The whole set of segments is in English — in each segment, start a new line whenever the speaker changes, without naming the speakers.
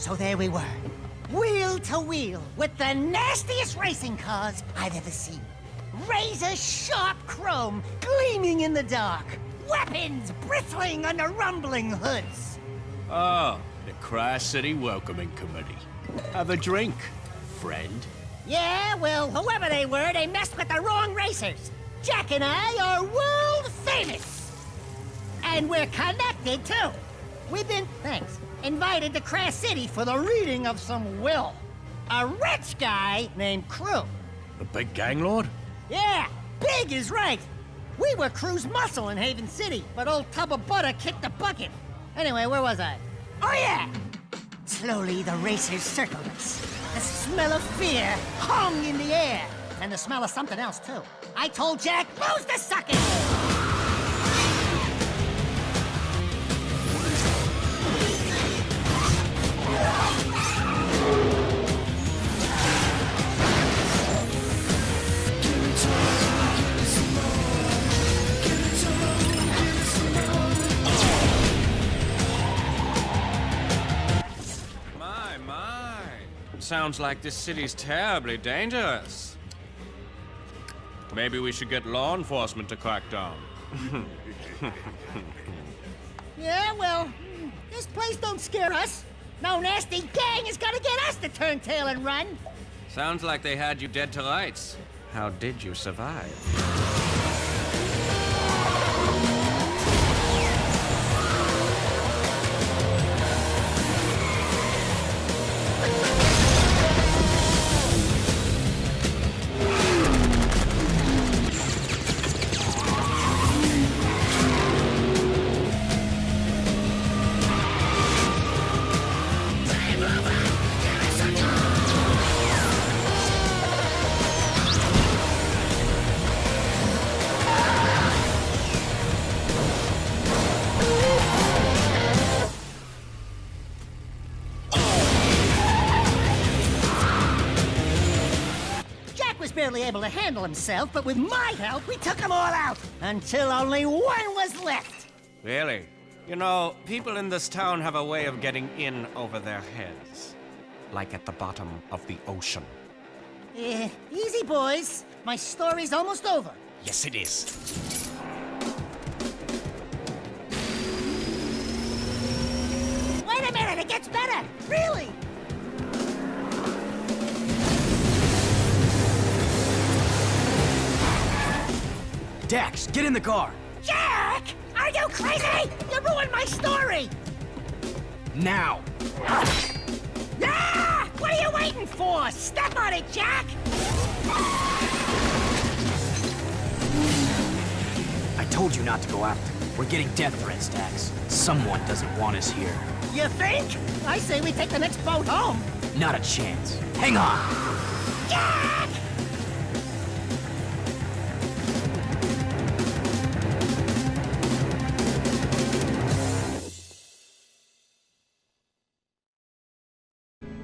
So there we were, wheel to wheel, with the nastiest racing cars I've ever seen. Razor-sharp chrome gleaming in the dark. Weapons bristling under rumbling hoods.
Oh, the Tri-City Welcoming Committee. Have a drink, friend.
Yeah, well, whoever they were, they messed with the wrong racers. Jack and I are world famous. And we're connected, too. We've been, invited to Crash City for the reading of some will. A rich guy named Crew.
The big gang lord?
Yeah, big is right. We were Crew's muscle in Haven City, but old Tub of Butter kicked the bucket. Anyway, where was I? Oh, yeah! Slowly, the racers circled us. The smell of fear hung in the air. And the smell of something else, too. I told Jack, lose the suckers!
Sounds like this city's terribly dangerous. Maybe we should get law enforcement to crack down.
Yeah, well, this place don't scare us. No nasty gang is gonna get us to turn tail and run.
Sounds like they had you dead to rights. How did you survive?
Barely able to handle himself, but with my help, we took them all out, until only one was left.
Really? You know, people in this town have a way of getting in over their heads. Like at the bottom of the ocean.
Easy, boys. My story's almost over.
Yes, it is.
Wait a minute, it gets better! Really!
Dax, get in the car!
Jack! Are you crazy? You ruined my story!
Now!
Ah! What are you waiting for? Step on it, Jack!
I told you not to go after him. We're getting death threats, Dax. Someone doesn't want us here.
You think? I say we take the next boat home.
Not a chance. Hang on!
Jack!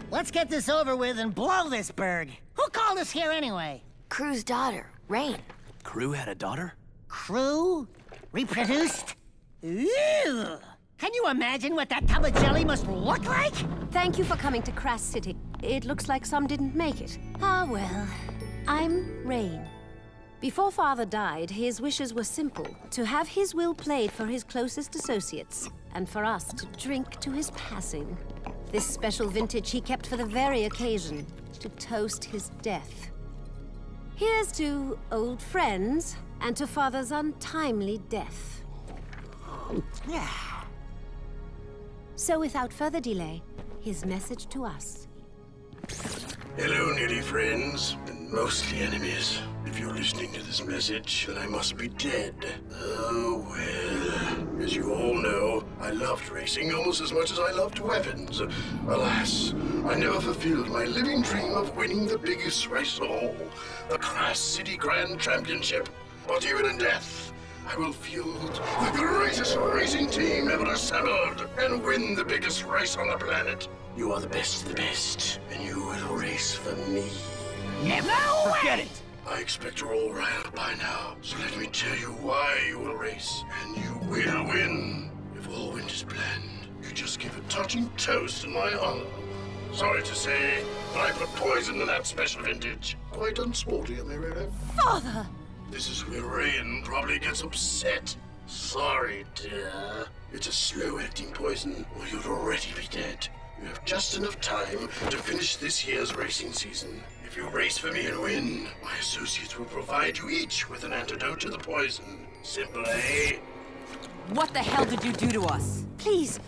Let's get this over with and blow this berg. Who called us here anyway?
Crew's daughter, Rain.
Crew had a daughter?
Crew? Reproduced? Ew! Can you imagine what that tub of jelly must look like?
Thank you for coming to Crash City. It looks like some didn't make it. Ah, well. I'm Rain. Before Father died, his wishes were simple. To have his will played for his closest associates, and for us to drink to his passing. This special vintage he kept for the very occasion, to toast his death. Here's to old friends, and to Father's untimely death. So without further delay, his message to us.
Hello, nearly friends, and mostly enemies. If you're listening to this message, then I must be dead. Oh, well. As you all know, I loved racing almost as much as I loved weapons. Alas, I never fulfilled my living dream of winning the biggest race of all, the Crash City Grand Championship. But even in death, I will field the greatest racing team ever assembled and win the biggest race on the planet. You are the best of the best, and you will race for me.
Never
Forget it!
I expect you're all riled up by now, so let me tell you why you will race, and you will win. If all went as planned, you could just give a touching toast in my honor. Sorry to say, but I put poison in that special vintage. Quite unsporty, am I right?
Father!
This is where Rain probably gets upset. Sorry, dear. It's a slow-acting poison, or you'd already be dead. You have just enough time to finish this year's racing season. If you race for me and win, my associates will provide you each with an antidote to the poison. Simple, eh?
What the hell did you do to us?
Please,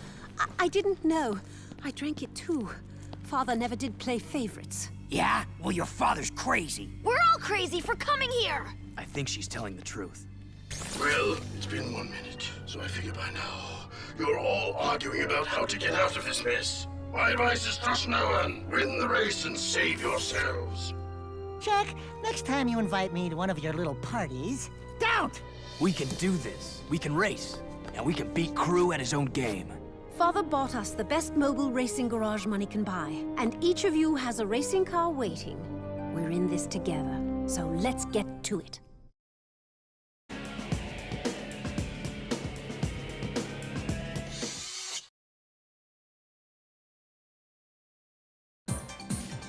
I didn't know. I drank it too. Father never did play favorites.
Yeah? Well, your father's crazy.
We're all crazy for coming here!
I think she's telling the truth.
Well, it's been 1 minute, so I figure by now you're all arguing about how to get out of this mess. My advice is trust no one. Win the race and save yourselves.
Jack, next time you invite me to one of your little parties, don't!
We can do this. We can race. And we can beat Crew at his own game.
Father bought us the best mobile racing garage money can buy, and each of you has a racing car waiting. We're in this together, so let's get to it.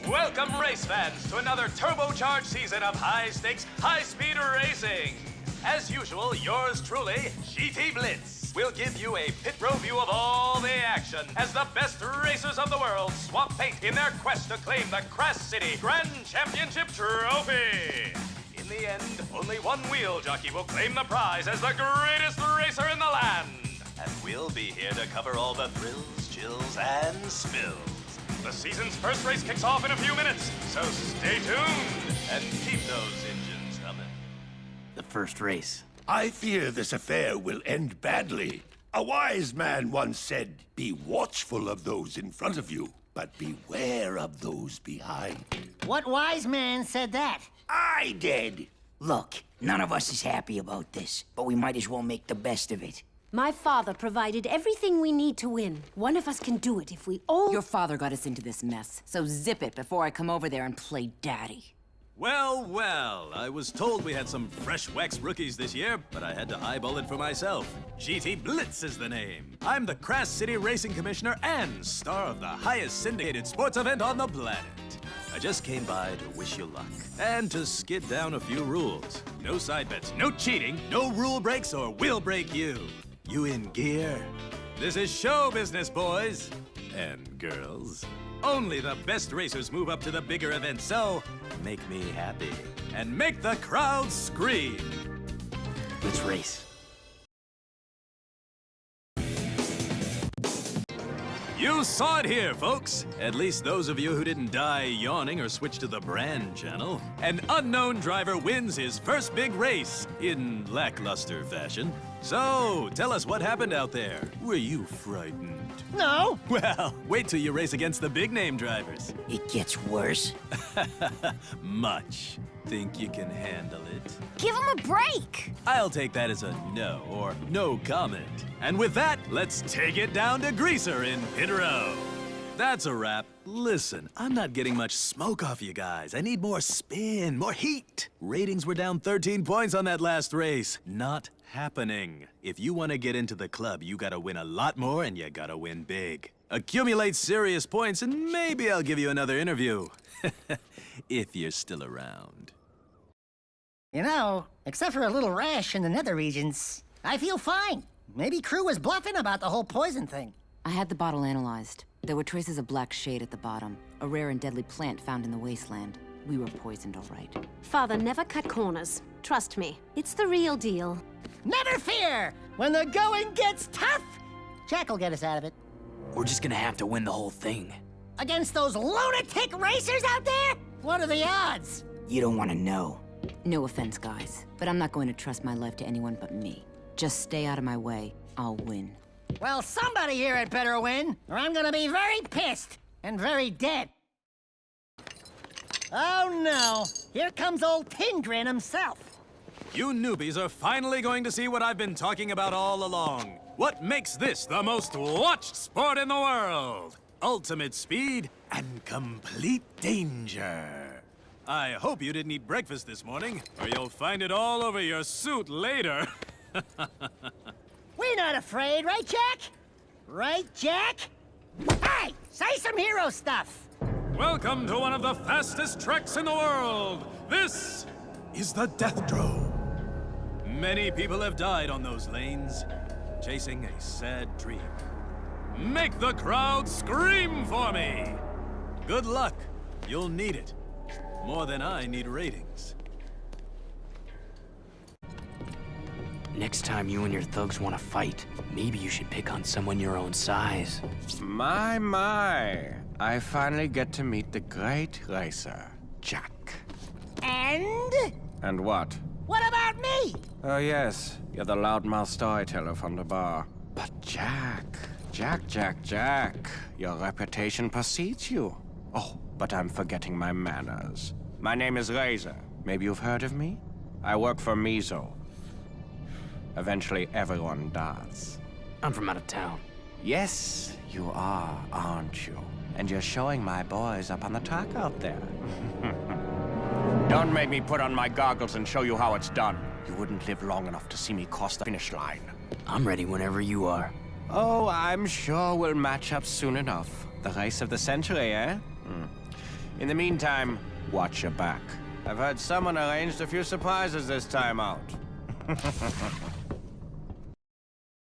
Welcome, race fans, to another turbocharged season of high-stakes, high-speed racing. As usual, yours truly, GT Blitz, will give you a pit row view of all the action as the best racers of the world swap paint in their quest to claim the Crash City Grand Championship Trophy. In the end, only one wheel jockey will claim the prize as the greatest racer in the land. And we'll be here to cover all the thrills, chills, and spills. The season's first race kicks off in a few minutes, so stay tuned and keep those engines humming.
The first race.
I fear this affair will end badly. A wise man once said, be watchful of those in front of you, but beware of those behind.
What wise man said that?
I did.
Look, none of us is happy about this, but we might as well make the best of it.
My father provided everything we need to win. One of us can do it if we all...
Your father got us into this mess, so zip it before I come over there and play daddy.
Well, well, I was told we had some fresh wax rookies this year, but I had to eyeball it for myself. GT Blitz is the name. I'm the Crash City Racing Commissioner and star of the highest syndicated sports event on the planet. I just came by to wish you luck and to skid down a few rules. No side bets, no cheating, no rule breaks or we'll break you. You in gear? This is show business, boys and girls. Only the best racers move up to the bigger events, so make me happy and make the crowd scream.
Let's race.
You saw it here, folks. At least those of you who didn't die yawning or switch to the brand channel. An unknown driver wins his first big race in lackluster fashion. So, tell us what happened out there. Were you frightened?
No.
Well, wait till you race against the big-name drivers.
It gets worse.
Much. Think you can handle it?
Give him a break!
I'll take that as a no or no comment. And with that, let's take it down to Greaser in Pit Row. That's a wrap. Listen, I'm not getting much smoke off you guys. I need more spin, more heat. Ratings were down 13 points on that last race. Not happening. If you want to get into the club, you gotta win a lot more and you gotta win big. Accumulate serious points and maybe I'll give you another interview. If you're still around.
You know, except for a little rash in the nether regions, I feel fine. Maybe Crew was bluffing about the whole poison thing.
I had the bottle analyzed. There were traces of black shade at the bottom, a rare and deadly plant found in the wasteland. We were poisoned, all right.
Father never cut corners. Trust me, it's the real deal.
Never fear! When the going gets tough, Jack will get us out of it.
We're just gonna have to win the whole thing.
Against those lunatic racers out there? What are the odds?
You don't want to know.
No offense, guys, but I'm not going to trust my life to anyone but me. Just stay out of my way. I'll win.
Well, somebody here had better win, or I'm gonna be very pissed and very dead. Oh no, here comes old Tin Grin himself.
You newbies are finally going to see what I've been talking about all along. What makes this the most watched sport in the world? Ultimate speed and complete danger. I hope you didn't eat breakfast this morning, or you'll find it all over your suit later.
We're not afraid, right, Jack? Right, Jack? Hey, say some hero stuff!
Welcome to one of the fastest treks in the world! This is the Death Drove. Many people have died on those lanes, chasing a sad dream. Make the crowd scream for me! Good luck. You'll need it. More than I need ratings.
Next time you and your thugs want to fight, maybe you should pick on someone your own size.
My. I finally get to meet the great racer, Jack.
And?
And what?
What about me?
Oh, yes. You're the loudmouth storyteller from the bar. But Jack, your reputation precedes you. Oh, but I'm forgetting my manners. My name is Razor. Maybe you've heard of me? I work for Mizo. Eventually, everyone does.
I'm from out of town.
Yes, you are, aren't you? And you're showing my boys up on the track out there. Don't make me put on my goggles and show you how it's done. You wouldn't live long enough to see me cross the finish line.
I'm ready whenever you are.
Oh, I'm sure we'll match up soon enough. The race of the century, eh? In the meantime, watch your back. I've heard someone arranged a few surprises this time out.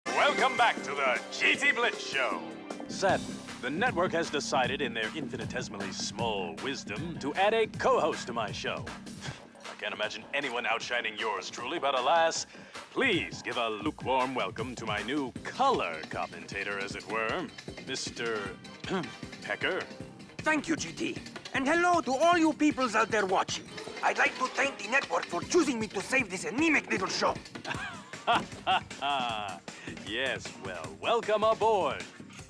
Welcome back to the GT Blitz Show. Sadly, the network has decided in their infinitesimally small wisdom to add a co-host to my show. I can't imagine anyone outshining yours truly, but alas, please give a lukewarm welcome to my new color commentator, as it were, Mr. Pecker.
Thank you, GT. And hello to all you peoples out there watching. I'd like to thank the network for choosing me to save this anemic little show.
Yes, well, welcome aboard,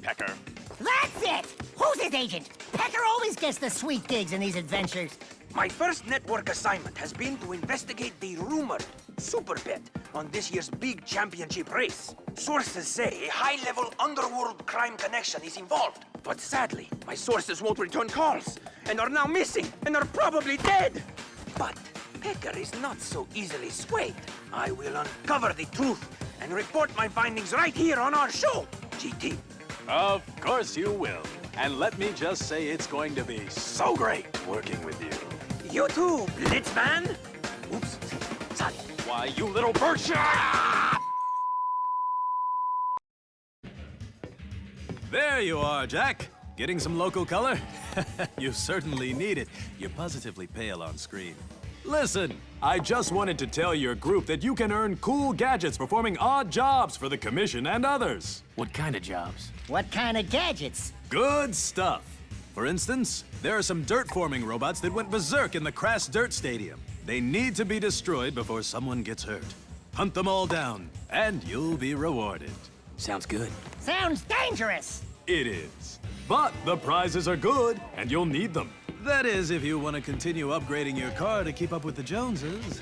Pecker.
That's it! Who's his agent? Pecker always gets the sweet gigs in these adventures.
My first network assignment has been to investigate the rumored super bet on this year's big championship race. Sources say a high-level underworld crime connection is involved. But sadly, my sources won't return calls, and are now missing, and are probably dead. But Pecker is not so easily swayed. I will uncover the truth and report my findings right here on our show, GT.
Of course you will. And let me just say it's going to be so great working with you.
You too, Blitzman. Oops, sorry.
Why, you little birdshot!
There you are, Jack. Getting some local color? You certainly need it. You're positively pale on screen. Listen, I just wanted to tell your group that you can earn cool gadgets performing odd jobs for the Commission and others.
What kind of jobs?
What kind of gadgets?
Good stuff. For instance, there are some dirt-forming robots that went berserk in the Crass Dirt Stadium. They need to be destroyed before someone gets hurt. Hunt them all down, and you'll be rewarded.
Sounds good.
Sounds dangerous!
It is. But the prizes are good, and you'll need them. That is, if you want to continue upgrading your car to keep up with the Joneses.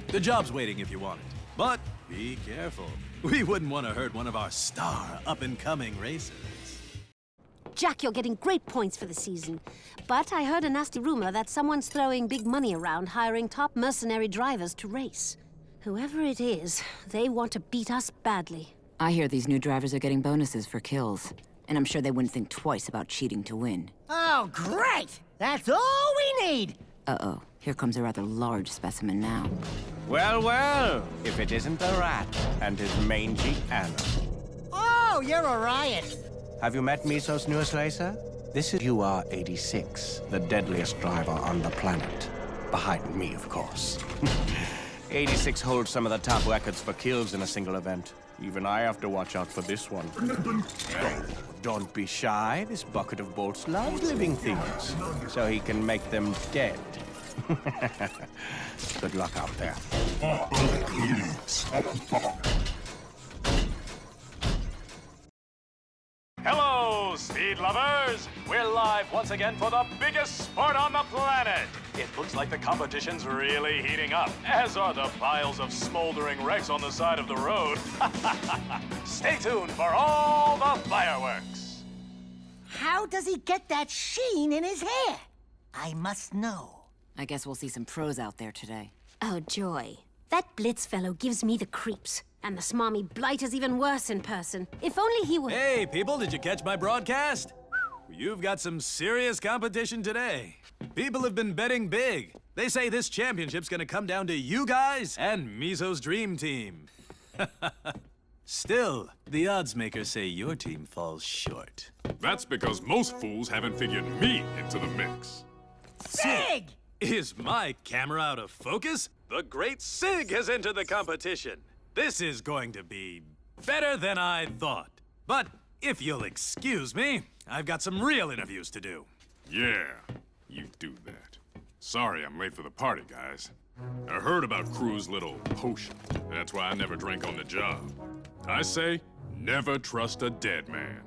The job's waiting if you want it. But be careful. We wouldn't want to hurt one of our star up-and-coming racers.
Jack, you're getting great points for the season. But I heard a nasty rumor that someone's throwing big money around hiring top mercenary drivers to race. Whoever it is, they want to beat us badly.
I hear these new drivers are getting bonuses for kills. And I'm sure they wouldn't think twice about cheating to win.
Oh, great! That's all we need!
Uh-oh. Here comes a rather large specimen now.
Well, well, if it isn't the rat and his mangy Anna.
Oh, you're a riot!
Have you met Mizo's newest racer? This is UR-86, the deadliest driver on the planet. Behind me, of course. 86 holds some of the top records for kills in a single event. Even I have to watch out for this one. Don't be shy. This bucket of bolts loves living things, so he can make them dead. Good luck out there.
Hello, speed lovers! We're live once again for the biggest sport on the planet! It looks like the competition's really heating up, as are the piles of smoldering wrecks on the side of the road. Stay tuned for all the fireworks!
How does he get that sheen in his hair? I must know.
I guess we'll see some pros out there today.
Oh, joy. That Blitz fellow gives me the creeps. And the smarmy Blight is even worse in person. If only he were...
Hey, people, did you catch my broadcast? You've got some serious competition today. People have been betting big. They say this championship's gonna come down to you guys and Mizo's dream team. Still, the odds makers say your team falls short.
That's because most fools haven't figured me into the mix.
Sig!
Is my camera out of focus? The great Sig has entered the competition. This is going to be better than I thought. But if you'll excuse me, I've got some real interviews to do.
Yeah, you do that. Sorry I'm late for the party, guys. I heard about Crew's little potion. That's why I never drank on the job. I say, never trust a dead man.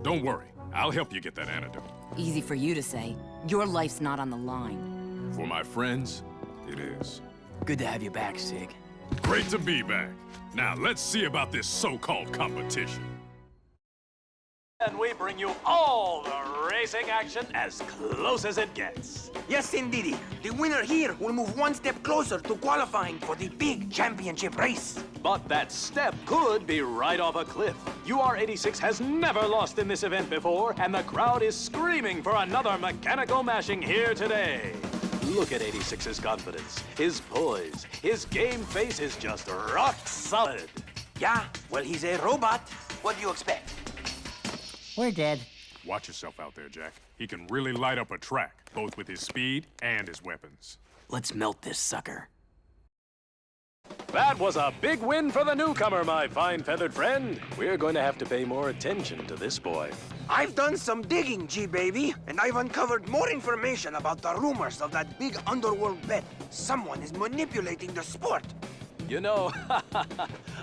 Don't worry, I'll help you get that antidote.
Easy for you to say. Your life's not on the line.
For my friends, it is.
Good to have you back, Sig.
Great to be back. Now let's see about this so-called competition.
And we bring you all the racing action as close as it gets.
Yes, indeedy. The winner here will move one step closer to qualifying for the big championship race.
But that step could be right off a cliff. UR86 has never lost in this event before, and the crowd is screaming for another mechanical mashing here today. Look at 86's confidence, his poise, his game face is just rock solid.
Yeah, well, he's a robot. What do you expect?
We're dead.
Watch yourself out there, Jack. He can really light up a track, both with his speed and his weapons.
Let's melt this sucker.
That was a big win for the newcomer, my fine feathered friend. We're going to have to pay more attention to this boy.
I've done some digging, G-Baby, and I've uncovered more information about the rumors of that big underworld bet. Someone is manipulating the sport.
You know,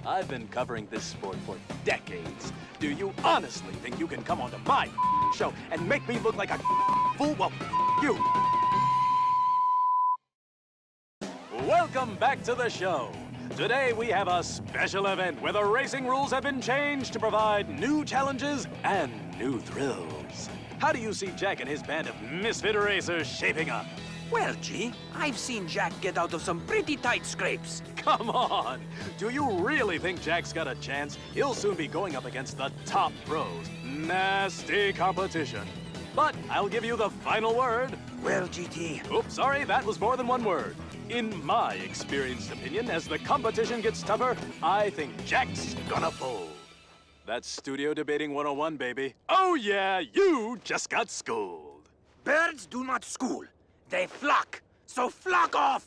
I've been covering this sport for decades. Do you honestly think you can come onto my show and make me look like a fool? Well, you. Welcome back to the show. Today we have a special event where the racing rules have been changed to provide new challenges and new thrills. How do you see Jack and his band of misfit racers shaping up?
Well, G, I've seen Jack get out of some pretty tight scrapes.
Come on! Do you really think Jack's got a chance? He'll soon be going up against the top pros. Nasty competition. But I'll give you the final word.
Well, GT...
Oops, sorry, that was more than one word. In my experienced opinion, as the competition gets tougher, I think Jack's gonna fold. That's Studio Debating 101, baby. Oh yeah, you just got schooled.
Birds do not school. They flock. So flock off!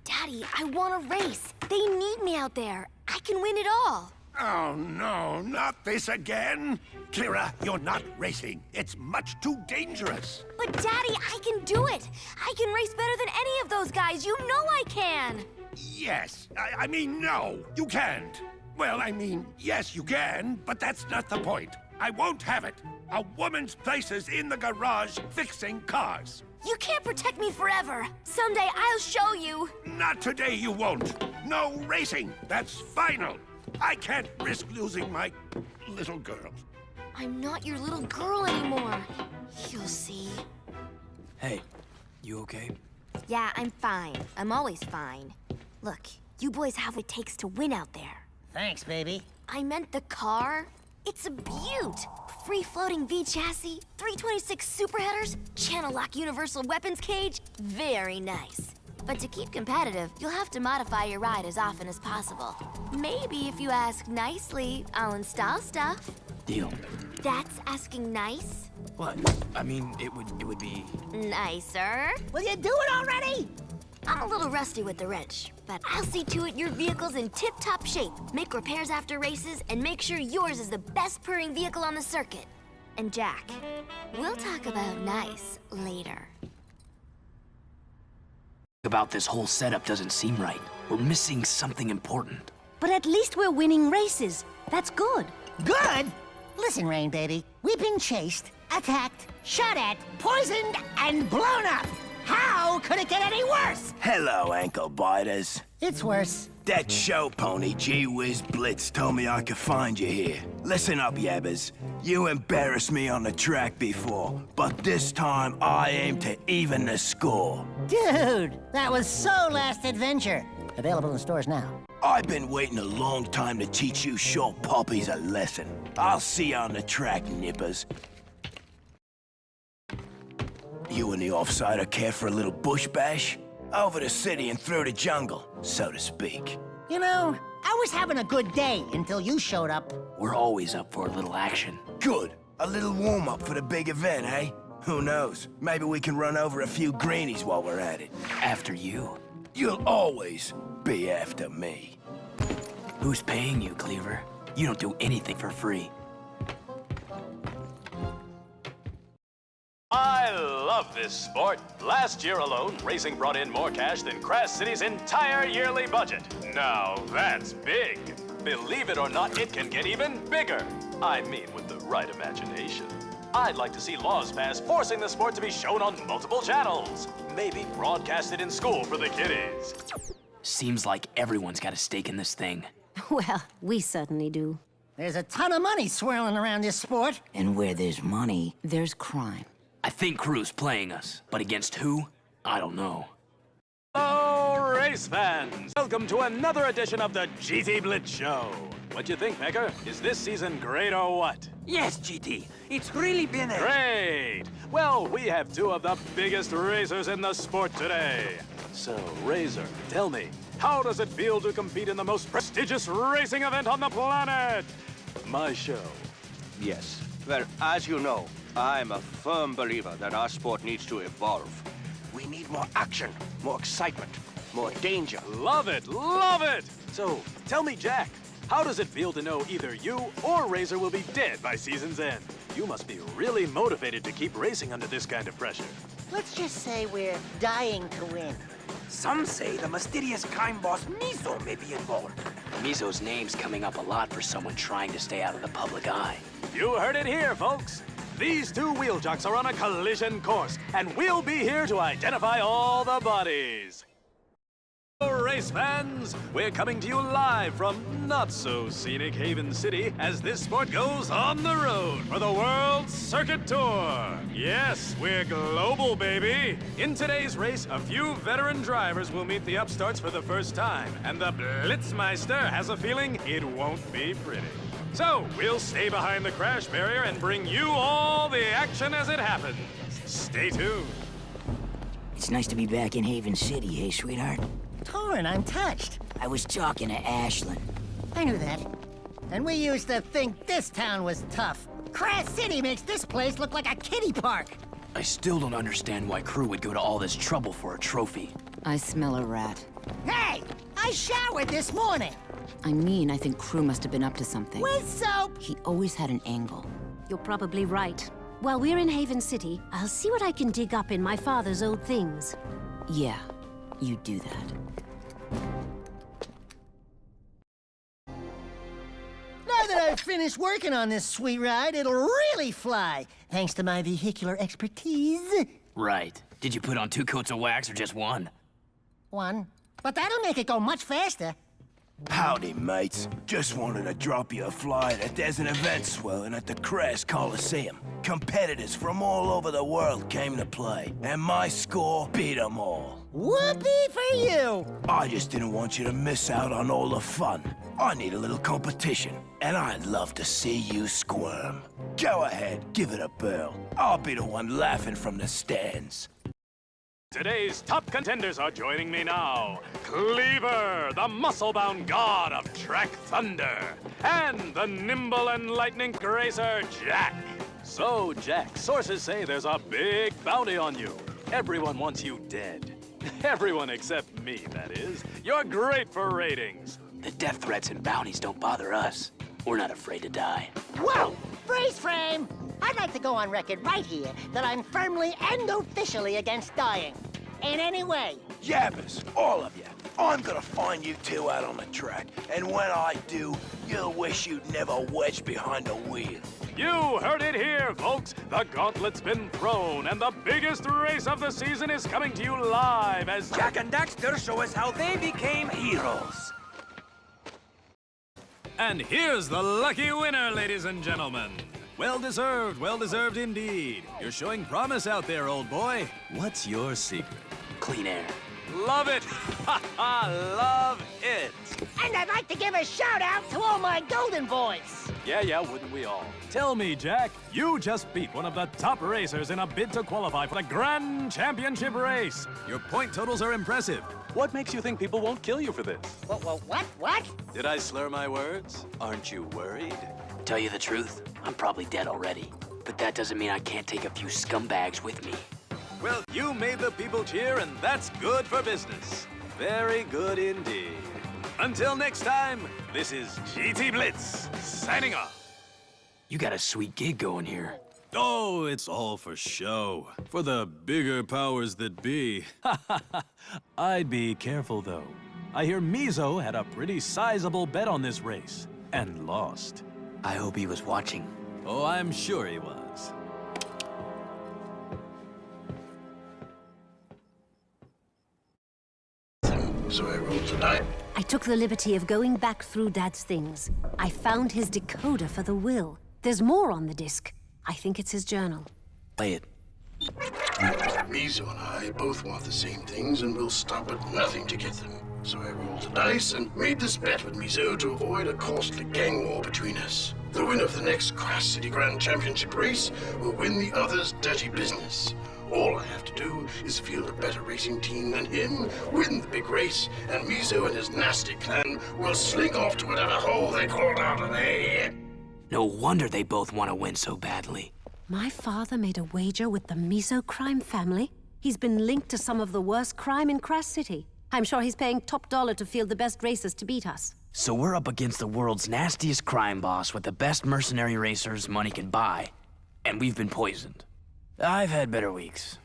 Daddy, I want to race. They need me out there. I can win it all.
Oh, no, not this again. Kira, you're not racing. It's much too dangerous.
But Daddy, I can do it. I can race better than any of those guys. You know I can.
Yes. I mean, no, you can't. Well, I mean, yes, you can, but that's not the point. I won't have it. A woman's place is in the garage fixing cars.
You can't protect me forever. Someday I'll show you.
Not today, you won't. No racing. That's final. I can't risk losing my little girl.
I'm not your little girl anymore. You'll see.
Hey, you okay?
Yeah, I'm fine. I'm always fine. Look, you boys have what it takes to win out there.
Thanks, baby.
I meant the car. It's a beaut. Free-floating V-chassis, 326 super headers, channel lock universal weapons cage. Very nice. But to keep competitive, you'll have to modify your ride as often as possible. Maybe if you ask nicely, I'll install stuff.
Deal.
That's asking nice?
What? I mean, it would be...
Nicer?
Will you do it already?
I'm a little rusty with the wrench, but I'll see to it your vehicle's in tip-top shape, make repairs after races, and make sure yours is the best purring vehicle on the circuit. And Jack, we'll talk about nice later.
About this whole setup doesn't seem right. We're missing something important.
But at least we're winning races. That's good.
Good? Listen, Rain baby, we've been chased, attacked, shot at, poisoned, and blown up. How could it get any worse?
Hello, ankle biters.
It's worse.
That show pony, Gee Whiz Blitz, told me I could find you here. Listen up, yabbers. You embarrassed me on the track before, but this time I aim to even the score.
Dude, that was so last adventure. Available in stores now.
I've been waiting a long time to teach you short puppies a lesson. I'll see you on the track, nippers. You and the offsider care for a little bush bash? Over the city and through the jungle, so to speak.
You know, I was having a good day until you showed up.
We're always up for a little action.
Good. A little warm-up for the big event, eh? Who knows? Maybe we can run over a few greenies while we're at it.
After you.
You'll always be after me.
Who's paying you, Cleaver? You don't do anything for free.
I love this sport. Last year alone, racing brought in more cash than Crash City's entire yearly budget. Now that's big. Believe it or not, it can get even bigger. I mean, with the right imagination. I'd like to see laws passed forcing the sport to be shown on multiple channels. Maybe broadcasted in school for the kiddies.
Seems like everyone's got a stake in this thing.
Well, we certainly do.
There's a ton of money swirling around this sport.
And where there's money, there's crime.
I think Crew's playing us, but against who? I don't know.
Hello, race fans! Welcome to another edition of the GT Blitz Show. What you think, Becker? Is this season great or what?
Yes, GT. It's really been a...
Great! Well, we have two of the biggest racers in the sport today. So, Razor, tell me, how does it feel to compete in the most prestigious racing event on the planet? My show.
Yes. Well, as you know, I'm a firm believer that our sport needs to evolve. We need more action, more excitement, more danger.
Love it! Love it! So, tell me, Jack, how does it feel to know either you or Razor will be dead by season's end? You must be really motivated to keep racing under this kind of pressure.
Let's just say we're dying to win.
Some say the mysterious crime boss Mizo may be involved.
Mizo's name's coming up a lot for someone trying to stay out of the public eye.
You heard it here, folks. These two wheel jocks are on a collision course, and we'll be here to identify all the bodies. Race fans, we're coming to you live from not-so-scenic Haven City as this sport goes on the road for the World Circuit Tour. Yes, we're global, baby. In today's race, a few veteran drivers will meet the upstarts for the first time, and the Blitzmeister has a feeling it won't be pretty. So, we'll stay behind the crash barrier and bring you all the action as it happens. Stay tuned.
It's nice to be back in Haven City, hey, sweetheart?
Torrin, I'm touched.
I was talking to Ashlyn.
I knew that. And we used to think this town was tough. Crash City makes this place look like a kiddie park.
I still don't understand why Crew would go to all this trouble for a trophy.
I smell a rat.
Hey! I showered this morning!
I mean, I think Crew must have been up to something.
With soap!
He always had an angle.
You're probably right. While we're in Haven City, I'll see what I can dig up in my father's old things.
Yeah, you do that.
Now that I've finished working on this sweet ride, it'll really fly, thanks to my vehicular expertise.
Right. Did you put on 2 coats of wax or just one?
One. But that'll make it go much faster.
Howdy, mates. Just wanted to drop you a flyer that there's an event swelling at the Crash Coliseum. Competitors from all over the world came to play, and my score beat them all.
Whoopee for you!
I just didn't want you to miss out on all the fun. I need a little competition, and I'd love to see you squirm. Go ahead, give it a whirl. I'll be the one laughing from the stands.
Today's top contenders are joining me now. Cleaver, the muscle-bound god of track thunder, and the nimble and lightning racer, Jack. So, Jack, sources say there's a big bounty on you. Everyone wants you dead. Everyone except me, that is. You're great for ratings.
The death threats and bounties don't bother us. We're not afraid to die.
Whoa! Freeze frame! I'd like to go on record right here that I'm firmly and officially against dying. In any way.
Yabbers, all of you. I'm gonna find you two out on the track, and when I do, You wish you'd never wedged behind the wheel.
You heard it here, folks. The gauntlet's been thrown, and the biggest race of the season is coming to you live as
Jack and Daxter show us how they became heroes.
And here's the lucky winner, ladies and gentlemen. Well deserved indeed. You're showing promise out there, old boy. What's your secret?
Clean air.
love it. Ha ha, love it.
And I'd like to give a shout out to all my golden boys.
Yeah, wouldn't we all?
Tell me, Jack, you just beat one of the top racers in a bid to qualify for the Grand Championship race. Your point totals are impressive.
What makes you think people won't kill you for this?
What?
Did I slur my words? Aren't you worried?
Tell you the truth, I'm probably dead already. But that doesn't mean I can't take a few scumbags with me.
Well, you made the people cheer, and that's good for business. Very good indeed. Until next time, this is GT Blitz, signing off.
You got a sweet gig going here.
Oh, it's all for show. For the bigger powers that be. I'd be careful, though. I hear Mizo had a pretty sizable bet on this race, and lost.
I hope he was watching.
Oh, I'm sure he was.
So I rolled a die.
I took the liberty of going back through Dad's things. I found his decoder for the will. There's more on the disc. I think it's his journal.
Play it.
Mizo and I both want the same things, and we'll stop at nothing to get them. So I rolled the dice and made this bet with Mizo to avoid a costly gang war between us. The winner of the next Crash City Grand Championship race will win the other's dirty business. All I have to do is field a better racing team than him, win the big race, and Mizo and his nasty clan will slink off to whatever hole they crawled out of there.
No wonder they both want to win so badly.
My father made a wager with the Mizo crime family. He's been linked to some of the worst crime in Crash City. I'm sure he's paying top dollar to field the best racers to beat us.
So we're up against the world's nastiest crime boss with the best mercenary racers money can buy. And we've been poisoned. I've had better weeks.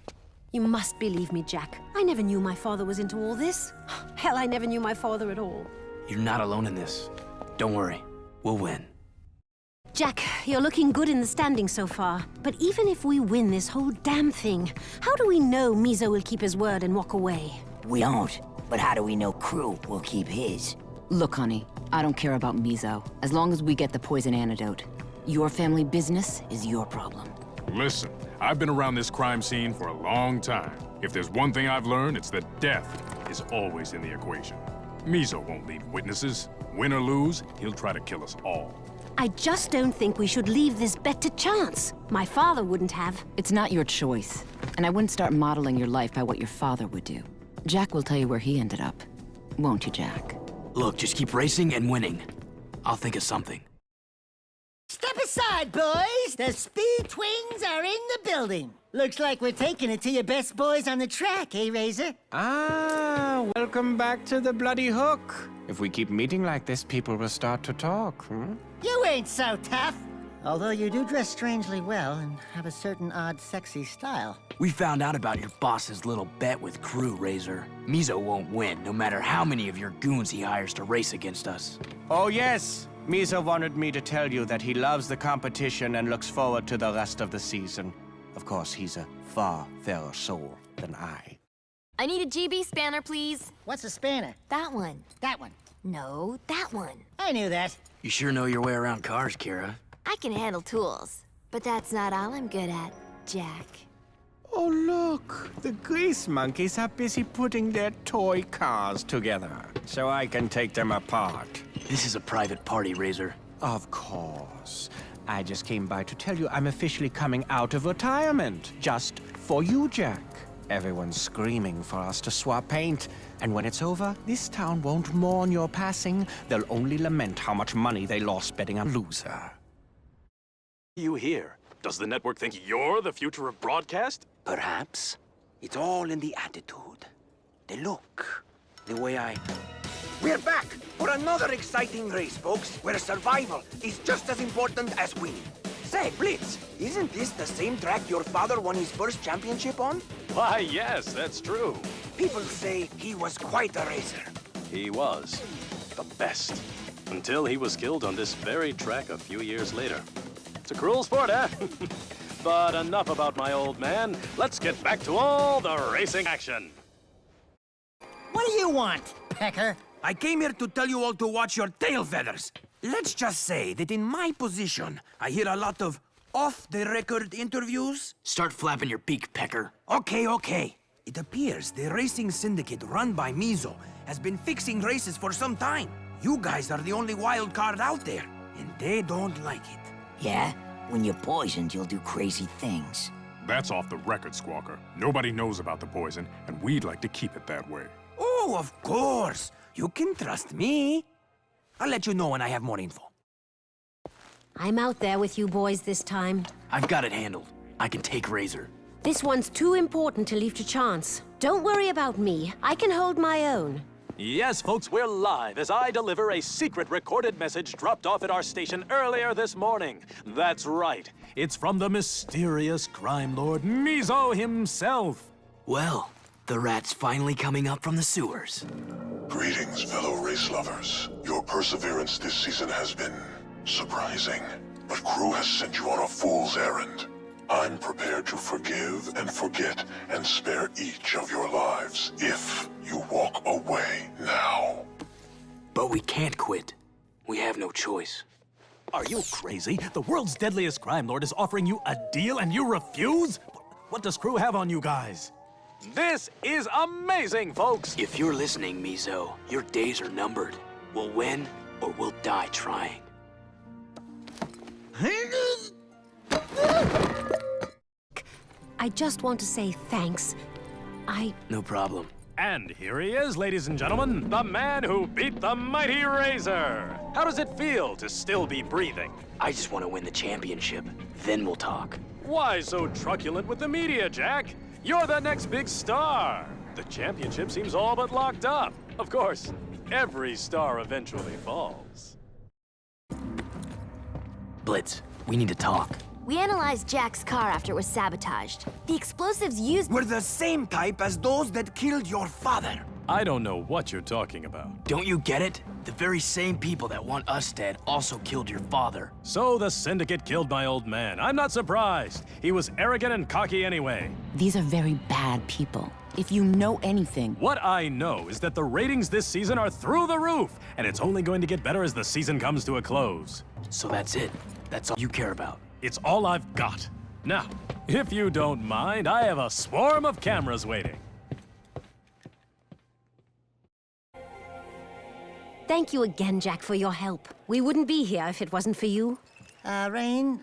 You must believe me, Jack. I never knew my father was into all this. Hell, I never knew my father at all.
You're not alone in this. Don't worry. We'll win.
Jack, you're looking good in the standings so far. But even if we win this whole damn thing, how do we know Mizo will keep his word and walk away?
We won't. But how do we know Crew will keep his?
Look, honey, I don't care about Mizo, as long as we get the poison antidote. Your family business is your problem.
Listen, I've been around this crime scene for a long time. If there's one thing I've learned, it's that death is always in the equation. Mizo won't leave witnesses. Win or lose, he'll try to kill us all.
I just don't think we should leave this bet to chance. My father wouldn't have.
It's not your choice, and I wouldn't start modeling your life by what your father would do. Jack will tell you where he ended up. Won't you, Jack?
Look, just keep racing and winning. I'll think of something.
Step aside, boys! The Speed Twins are in the building. Looks like we're taking it to your best boys on the track, eh, Razor?
Ah, welcome back to the Bloody Hook. If we keep meeting like this, people will start to talk,
You ain't so tough. Although you do dress strangely well and have a certain odd, sexy style.
We found out about your boss's little bet with Crew, Razor. Mizo won't win, no matter how many of your goons he hires to race against us.
Oh, yes. Mizo wanted me to tell you that he loves the competition and looks forward to the rest of the season. Of course, he's a far fairer soul than I.
I need a GB spanner, please.
What's a spanner?
That one.
That one.
No, that one.
I knew that.
You sure know your way around cars, Kira.
I can handle tools, but that's not all I'm good at, Jack.
Oh, look. The grease monkeys are busy putting their toy cars together, so I can take them apart.
This is a private party, Razor.
Of course. I just came by to tell you I'm officially coming out of retirement. Just for you, Jack. Everyone's screaming for us to swap paint. And when it's over, this town won't mourn your passing. They'll only lament how much money they lost betting on loser.
You here? Does the network think you're the future of broadcast?
Perhaps. It's all in the attitude, the look, the way I... We're back for another exciting race, folks, where survival is just as important as winning. Say, Blitz, isn't this the same track your father won his first championship on?
Why, yes, that's true.
People say he was quite a racer.
He was the best. until he was killed on this very track a few years later. It's a cruel sport, eh? But enough about my old man. Let's get back to all the racing action.
What do you want, Pecker?
I came here to tell you all to watch your tail feathers. Let's just say that in my position, I hear a lot of off-the-record interviews.
Start flapping your beak, Pecker.
Okay. It appears the racing syndicate run by Mizo has been fixing races for some time. You guys are the only wild card out there, and they don't like it.
Yeah? When you're poisoned, you'll do crazy things.
That's off the record, Squawker. Nobody knows about the poison, and we'd like to keep it that way.
Oh, of course. You can trust me. I'll let you know when I have more info.
I'm out there with you boys this time.
I've got it handled. I can take Razor.
This one's too important to leave to chance. Don't worry about me. I can hold my own.
Yes, folks, we're live as I deliver a secret recorded message dropped off at our station earlier this morning. That's right. It's from the mysterious crime lord Mizo himself.
Well, the rat's finally coming up from the sewers.
Greetings, fellow race lovers. Your perseverance this season has been surprising, but Crew has sent you on a fool's errand. I'm prepared to forgive and forget and spare each of your lives if you walk away now.
But we can't quit. We have no choice.
Are you crazy? The world's deadliest crime lord is offering you a deal and you refuse? What does Crew have on you guys? This is amazing, folks!
If you're listening, Mizo, your days are numbered. We'll win or we'll die trying.
I just want to say thanks.
No problem.
And here he is, ladies and gentlemen, the man who beat the mighty Razor. How does it feel to still be breathing?
I just want to win the championship. Then we'll talk.
Why so truculent with the media, Jack? You're the next big star. The championship seems all but locked up. Of course, every star eventually falls.
Blitz, we need to talk.
We analyzed Jack's car after it was sabotaged. The explosives used
were the same type as those that killed your father.
I don't know what you're talking about.
Don't you get it? The very same people that want us dead also killed your father.
So the Syndicate killed my old man. I'm not surprised. He was arrogant and cocky anyway.
These are very bad people. If you know anything...
What I know is that the ratings this season are through the roof, and it's only going to get better as the season comes to a close.
So that's it. That's all you care about.
It's all I've got. Now, if you don't mind, I have a swarm of cameras waiting.
Thank you again, Jack, for your help. We wouldn't be here if it wasn't for you.
Rain,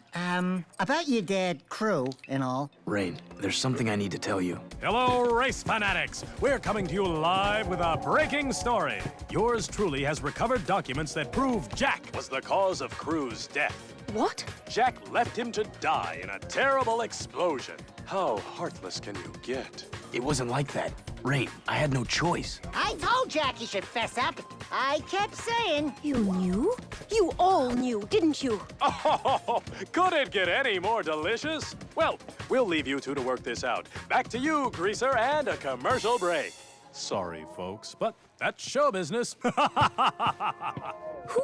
about your dad, Crew, and all.
Rain, there's something I need to tell you.
Hello, race fanatics! We're coming to you live with a breaking story. Yours truly has recovered documents that prove Jack was the cause of Crew's death.
What?
Jack left him to die in a terrible explosion. How heartless can you get?
It wasn't like that. Rain, I had no choice.
I told Jack he should fess up. I kept saying...
You knew? You all knew, didn't you?
Oh, could it get any more delicious? Well, we'll leave you two to work this out. Back to you, Greaser, and a commercial break. Sorry, folks, but that's show business.
Who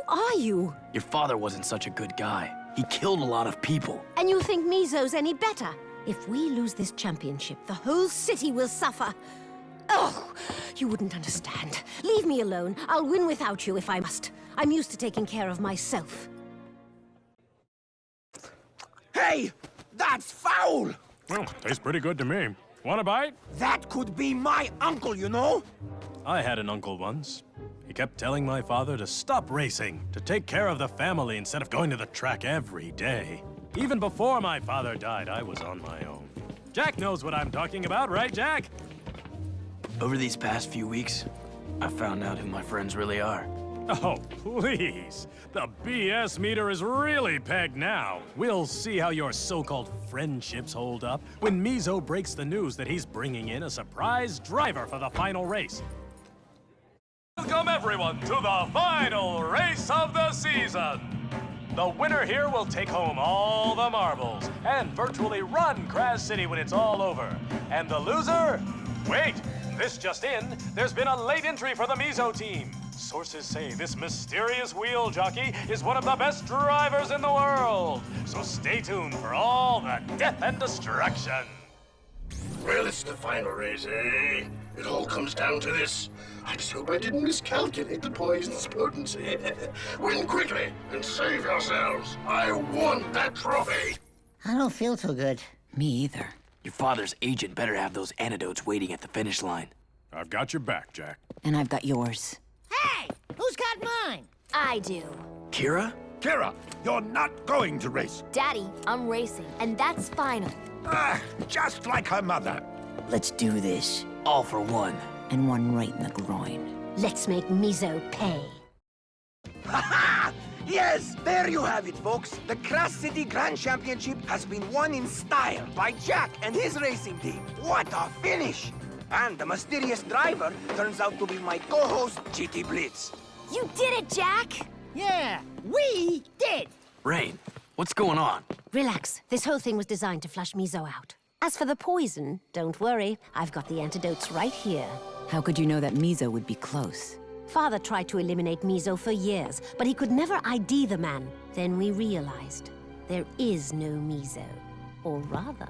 are you?
Your father wasn't such a good guy. He killed a lot of people.
And you think Mizo's any better? If we lose this championship, the whole city will suffer. Oh, you wouldn't understand. Leave me alone. I'll win without you if I must. I'm used to taking care of myself.
Hey! That's foul!
Well, tastes pretty good to me. Want a bite?
That could be my uncle, you know?
I had an uncle once. He kept telling my father to stop racing, to take care of the family instead of going to the track every day. Even before my father died, I was on my own. Jack knows what I'm talking about, right, Jack?
Over these past few weeks, I found out who my friends really are.
Oh, please. The BS meter is really pegged now. We'll see how your so-called friendships hold up when Mizo breaks the news that he's bringing in a surprise driver for the final race. Welcome, everyone, to the final race of the season. The winner here will take home all the marbles and virtually run Kraz City when it's all over. And the loser? Wait, this just in, there's been a late entry for the Mizo team. Sources say this mysterious wheel jockey is one of the best drivers in the world. So stay tuned for all the death and destruction.
Well, it's the final race, eh? It all comes down to this. I just hope I didn't miscalculate the poison's potency. Win quickly and save yourselves. I want that trophy.
I don't feel too good.
Me either. Your father's agent better have those antidotes waiting at the finish line.
I've got your back, Jack.
And I've got yours.
Hey! Who's got mine?
I do.
Kira?
Kira, you're not going to race.
Daddy, I'm racing, and that's final.
Ah, just like her mother.
Let's do this.
All for one.
And one right in the groin.
Let's make Mizo pay.
Ha-ha! Yes, there you have it, folks. The Crash City Grand Championship has been won in style by Jack and his racing team. What a finish! And the mysterious driver turns out to be my co-host, GT Blitz.
You did it, Jack!
Yeah, we did!
Rain, what's going on?
Relax. This whole thing was designed to flush Mizo out. As for the poison, don't worry. I've got the antidotes right here.
How could you know that Mizo would be close?
Father tried to eliminate Mizo for years, but he could never ID the man. Then we realized there is no Mizo. Or rather...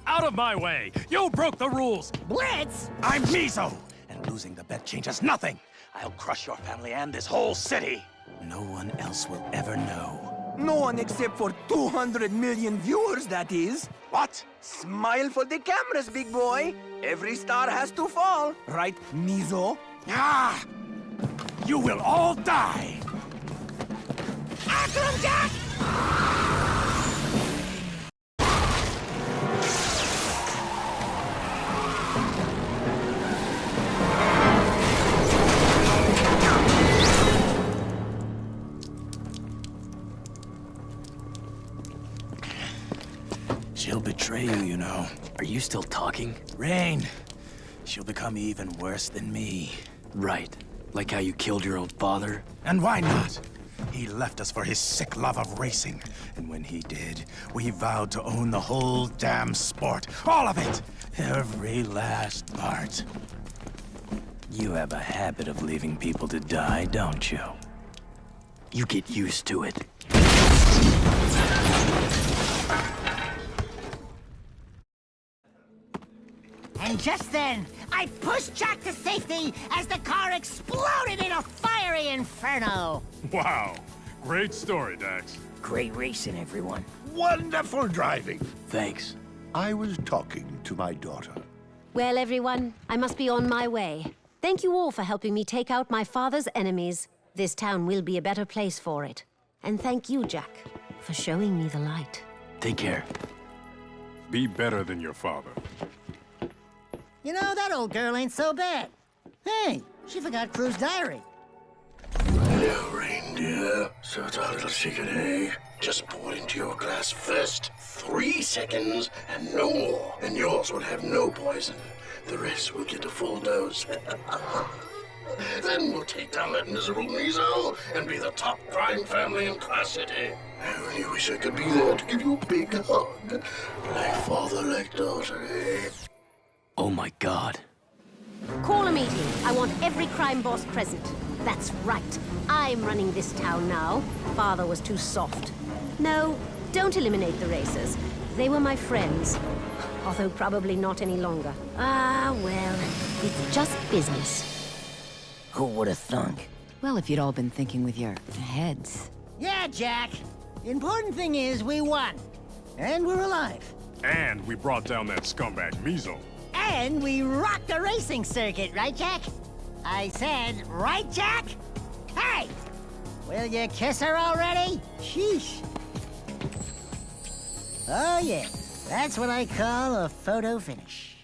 Out of my way! You broke the rules!
Blitz!
I'm Mizo, and losing the bet changes nothing. I'll crush your family and this whole city. No one else will ever know.
No one except for 200 million viewers, that is.
What?
Smile for the cameras, big boy. Every star has to fall, right, Mizo?
Ah! You will all die!
After him, Jack!
She'll betray you, you know.
Are you still talking?
Rain, she'll become even worse than me.
Right. Like how you killed your own father?
And why not? He left us for his sick love of racing. And when he did, we vowed to own the whole damn sport. All of it! Every last part.
You have a habit of leaving people to die, don't you?
You get used to it.
And just then, I pushed Jack to safety as the car exploded in a fiery inferno.
Wow. Great story, Dax.
Great racing, everyone.
Wonderful driving.
Thanks.
I was talking to my daughter.
Well, everyone, I must be on my way. Thank you all for helping me take out my father's enemies. This town will be a better place for it. And thank you, Jack, for showing me the light.
Take care.
Be better than your father.
You know, that old girl ain't so bad. Hey, she forgot Crew's diary.
Hello, reindeer. So it's our little secret, eh? Just pour it into your glass first. 3 seconds and no more. And yours will have no poison. The rest will get a full dose. Then we'll take down that miserable Mizo and be the top crime family in Class City. I only wish I could be there to give you a big hug. Like father, like daughter, eh?
Oh my God.
Call a meeting. I want every crime boss present. That's right. I'm running this town now. Father was too soft. No, don't eliminate the racers. They were my friends. Although probably not any longer. Ah, well, it's just business.
Who would have thunk?
Well, if you'd all been thinking with your heads.
Yeah, Jack. The important thing is we won. And we're alive.
And we brought down that scumbag Mizo.
And we rocked the racing circuit, right, Jack? I said, right, Jack? Hey! Will you kiss her already? Sheesh. Oh, yeah. That's what I call a photo finish.